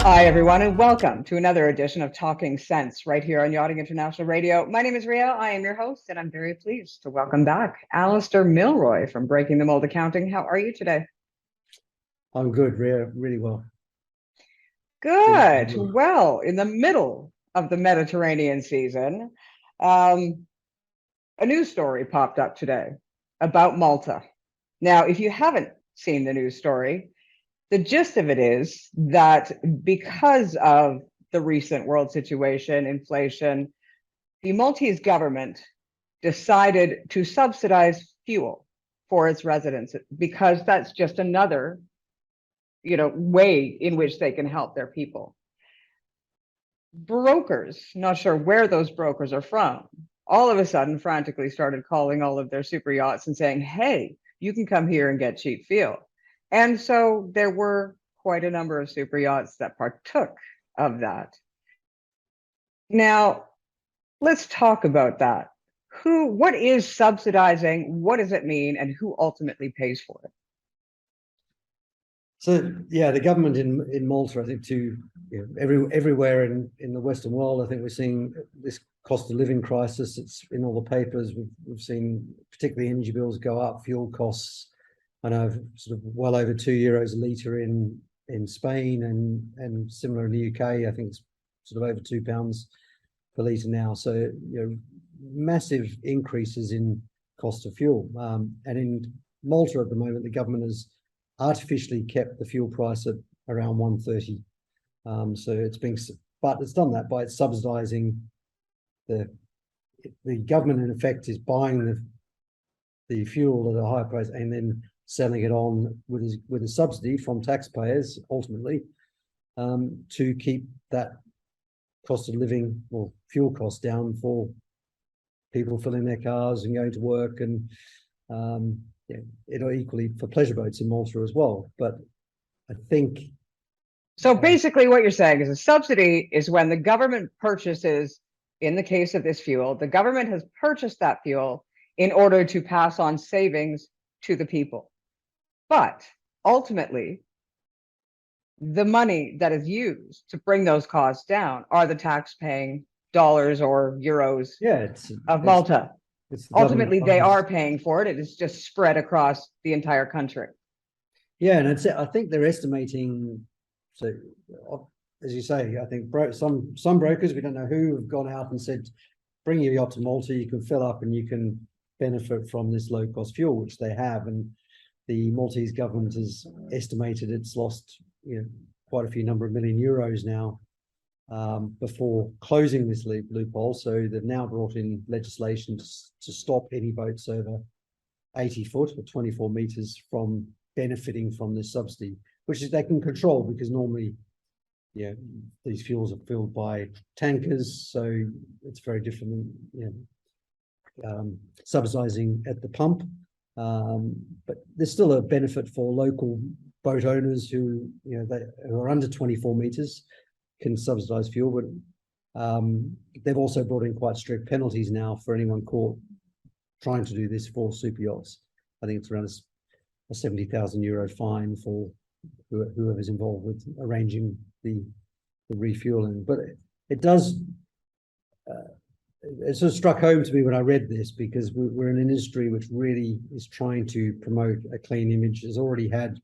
Hi, everyone, and welcome to another edition of Talking Sense right here on Yachting International Radio. My name is Ria. I am your host, and I'm very pleased to welcome back Alistair Milroy from Breaking the Mould Accounting. How are you today? I'm good, Ria, really well. Good. Well, in the middle of the Mediterranean season, a news story popped up today about Malta. Now, if you haven't seen the news story, the gist of it is that because of the recent world situation, inflation, the Maltese government decided to subsidize fuel for its residents because that's just another, way in which they can help their people. Brokers, not sure where those brokers are from, all of a sudden frantically started calling all of their super yachts and saying, hey, you can come here and get cheap fuel. And so there were quite a number of super yachts that partook of that. Now, let's talk about that. What is subsidizing? What does it mean? And who ultimately pays for it? So yeah, the government in Malta, I think, everywhere in the Western world, I think we're seeing this cost of living crisis. It's in all the papers. We've seen particularly energy bills go up, fuel costs. I know sort of well over €2 a litre in Spain and similar in the UK. I think it's sort of over £2 per litre now. So massive increases in cost of fuel. And in Malta at the moment, the government has artificially kept the fuel price at around 130. So it's done that by subsidizing the government, in effect, is buying the fuel at a higher price and then selling it on with a subsidy from taxpayers ultimately, to keep that cost of living or fuel costs down for people filling their cars and going to work, and it'll equally for pleasure boats in Malta as well. But I think so. Basically, what you're saying is a subsidy is when the government purchases, in the case of this fuel, the government has purchased that fuel in order to pass on savings to the people. But ultimately, the money that is used to bring those costs down are the tax-paying dollars or euros of Malta. Ultimately, they are paying for it. It is just spread across the entire country. Yeah, and I think they're estimating. So, as you say, I think some brokers, we don't know who, have gone out and said, bring your yacht to Malta, you can fill up and you can benefit from this low-cost fuel, which they have. And the Maltese government has estimated it's lost quite a few number of million euros now before closing this loophole. So they've now brought in legislation to stop any boats over 80 foot or 24 meters from benefiting from this subsidy, which is they can control, because normally these fuels are filled by tankers, so it's very different than subsidizing at the pump. But there's still a benefit for local boat owners who are under 24 meters can subsidize fuel. But they've also brought in quite strict penalties now for anyone caught trying to do this for super yachts. I think it's around a €70,000 fine for whoever's involved with arranging the refueling. But it does. It sort of struck home to me when I read this, because we're in an industry which really is trying to promote a clean image. Has already had,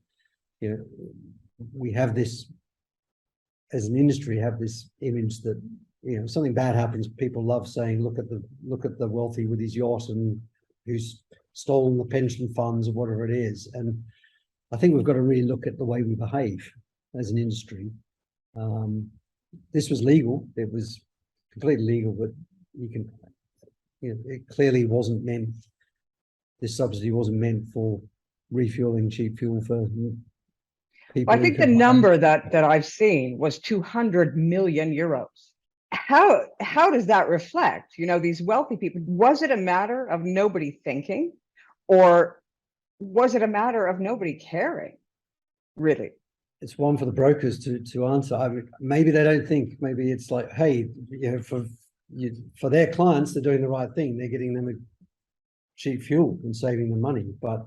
we have this, as an industry, have this image that something bad happens, people love saying, look at the wealthy with his yacht and who's stolen the pension funds or whatever it is. And I think we've got to really look at the way we behave as an industry. This was legal; it was completely legal, but it clearly wasn't meant. This subsidy wasn't meant for refueling cheap fuel for people. I think the number that I've seen was 200 million euros. How does that reflect, these wealthy people? Was it a matter of nobody thinking, or was it a matter of nobody caring, really? It's one for the brokers to answer. Maybe they don't think. Maybe it's like, hey, for their clients, they're doing the right thing. They're getting them a cheap fuel and saving them money. But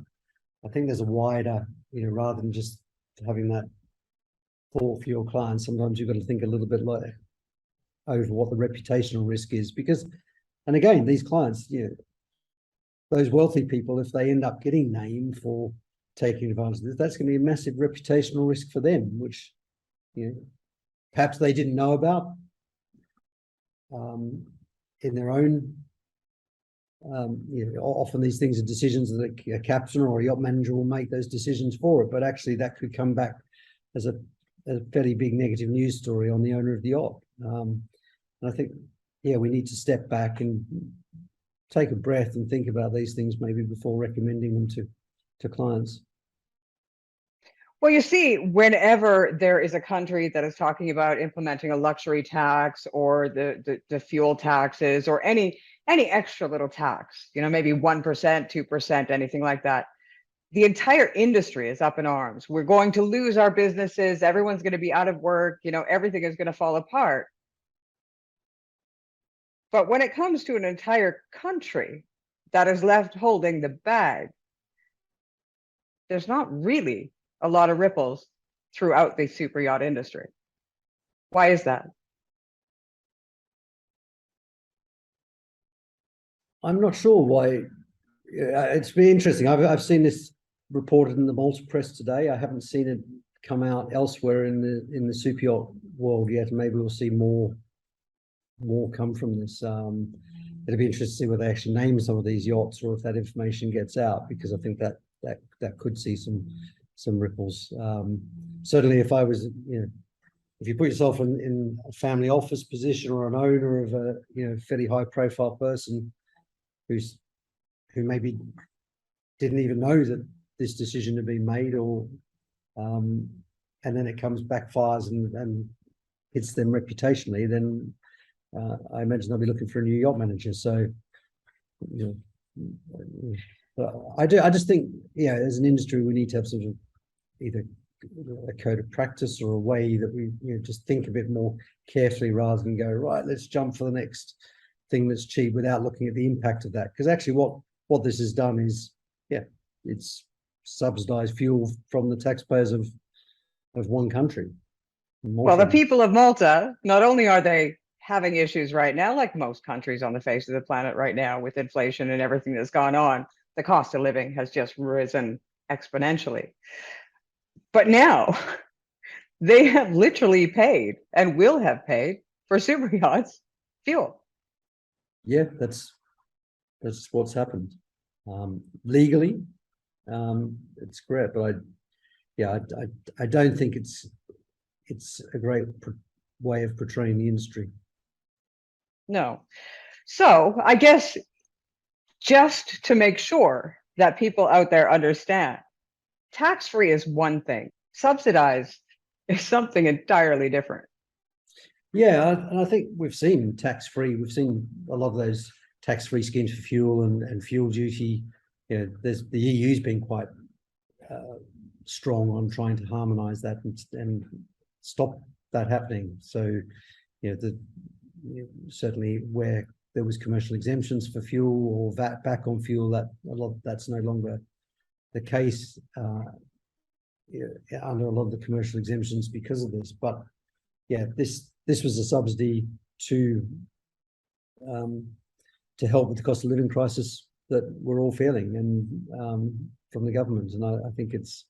I think there's a wider, rather than just having that for your clients, sometimes you've got to think a little bit like over what the reputational risk is, because, and again, these clients, those wealthy people, if they end up getting named for taking advantage of this, that's going to be a massive reputational risk for them, which perhaps they didn't know about in their own. Often these things are decisions that a captain or a yacht manager will make those decisions for it, but actually that could come back as a fairly big negative news story on the owner of the yacht. And I think, we need to step back and take a breath and think about these things maybe before recommending them to clients. Well, you see, whenever there is a country that is talking about implementing a luxury tax or the fuel taxes or any extra little tax, maybe 1%, 2%, anything like that, the entire industry is up in arms. We're going to lose our businesses. Everyone's going to be out of work. Everything is going to fall apart. But when it comes to an entire country that is left holding the bag, there's not really a lot of ripples throughout the super yacht industry. Why is that? I'm not sure why. It's been interesting. I've seen this reported in the Malta press today. I haven't seen it come out elsewhere in the super yacht world yet. Maybe we'll see more come from this. It'll be interesting to see whether they actually name some of these yachts or if that information gets out, because I think that could see some ripples. Certainly, if I was, if you put yourself in a family office position or an owner of a fairly high profile person who maybe didn't even know that this decision had been made, or and then it backfires and hits them reputationally, then I imagine they'll be looking for a new yacht manager. So, I just think, as an industry, we need to have sort of either a code of practice or a way that we just think a bit more carefully rather than go, right, let's jump for the next thing that's cheap without looking at the impact of that. Because actually what this has done is, it's subsidized fuel from the taxpayers of one country. Well, the people of Malta, not only are they having issues right now, like most countries on the face of the planet right now, with inflation and everything that's gone on, the cost of living has just risen exponentially. But now they have literally paid and will have paid for super yachts fuel. Yeah, that's what's happened. Legally, it's great, but I don't think it's a great way of portraying the industry. No. So I guess just to make sure that people out there understand, tax-free is one thing. Subsidized is something entirely different. Yeah, and I think we've seen tax-free. We've seen a lot of those tax-free schemes for fuel and fuel duty. The EU's been quite strong on trying to harmonise that and stop that happening. So, certainly where there was commercial exemptions for fuel or VAT back on fuel, that's no longer the case under a lot of the commercial exemptions because of this. But this was a subsidy to help with the cost of living crisis that we're all feeling, and from the government. And I think it's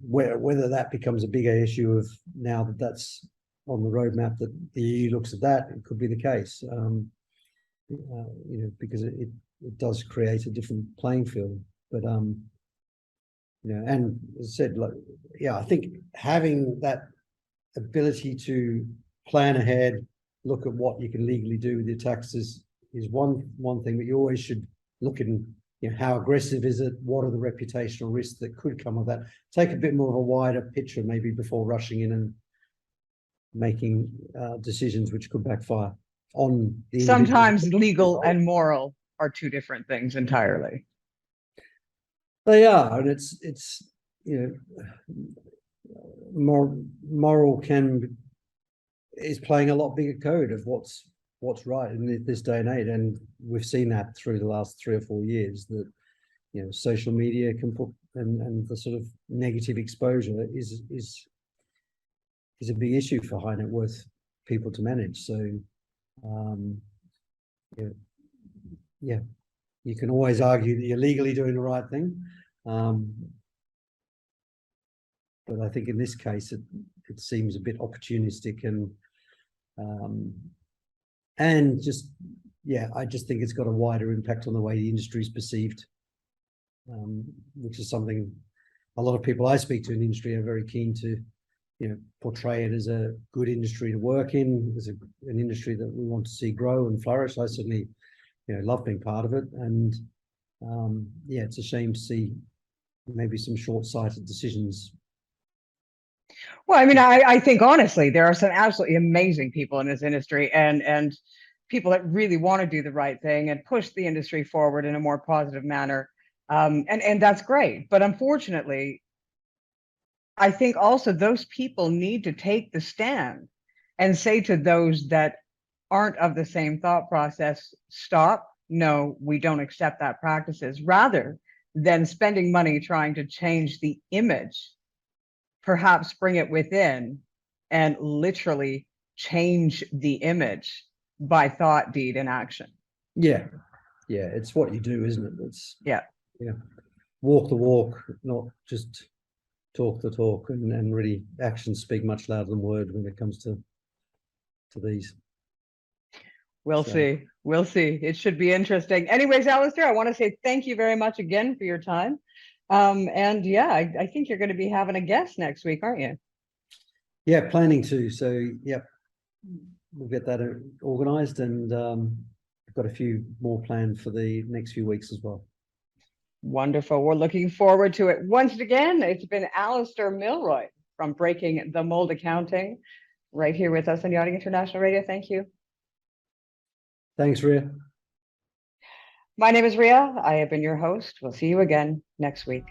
whether that becomes a bigger issue of now that that's on the roadmap, that the EU looks at that, it could be the case. Because it does create a different playing field. But and as I said, I think having that ability to plan ahead, look at what you can legally do with your taxes is one thing, but you always should look at how aggressive is it, what are the reputational risks that could come of that. Take a bit more of a wider picture maybe before rushing in and making decisions which could backfire on the sometimes legal and moral are two different things entirely. They are, and it's moral is playing a lot bigger code of what's right in this day and age, and we've seen that through the last 3 or 4 years that social media can put and the sort of negative exposure is is a big issue for high net worth people to manage. So, yeah, you can always argue that you're legally doing the right thing. But I think in this case, it seems a bit opportunistic and just, yeah, I just think it's got a wider impact on the way the industry is perceived, which is something a lot of people I speak to in the industry are very keen to, portray it as a good industry to work in, as an industry that we want to see grow and flourish. I certainly, love being part of it. And yeah, it's a shame to see maybe some short-sighted decisions. Well, I mean, I think honestly, there are some absolutely amazing people in this industry and people that really want to do the right thing and push the industry forward in a more positive manner. And that's great. But unfortunately, I think also those people need to take the stand and say to those that aren't of the same thought process, stop. No, we don't accept that practices, rather than spending money trying to change the image, perhaps bring it within and literally change the image by thought, deed, and action. Yeah. Yeah. It's what you do, isn't it? It's yeah. Walk the walk, not just talk the talk, and really actions speak much louder than words when it comes to these. We'll see. We'll see. It should be interesting. Anyways, Alistair, I want to say thank you very much again for your time. And yeah, I think you're going to be having a guest next week, aren't you? Yeah, planning to. So, yep, we'll get that organized, and I've got a few more planned for the next few weeks as well. Wonderful. We're looking forward to it. Once again, it's been Alistair Milroy from Breaking the Mold Accounting right here with us on Yachting International Radio. Thank you. Thanks, Ria. My name is Ria. I have been your host. We'll see you again next week.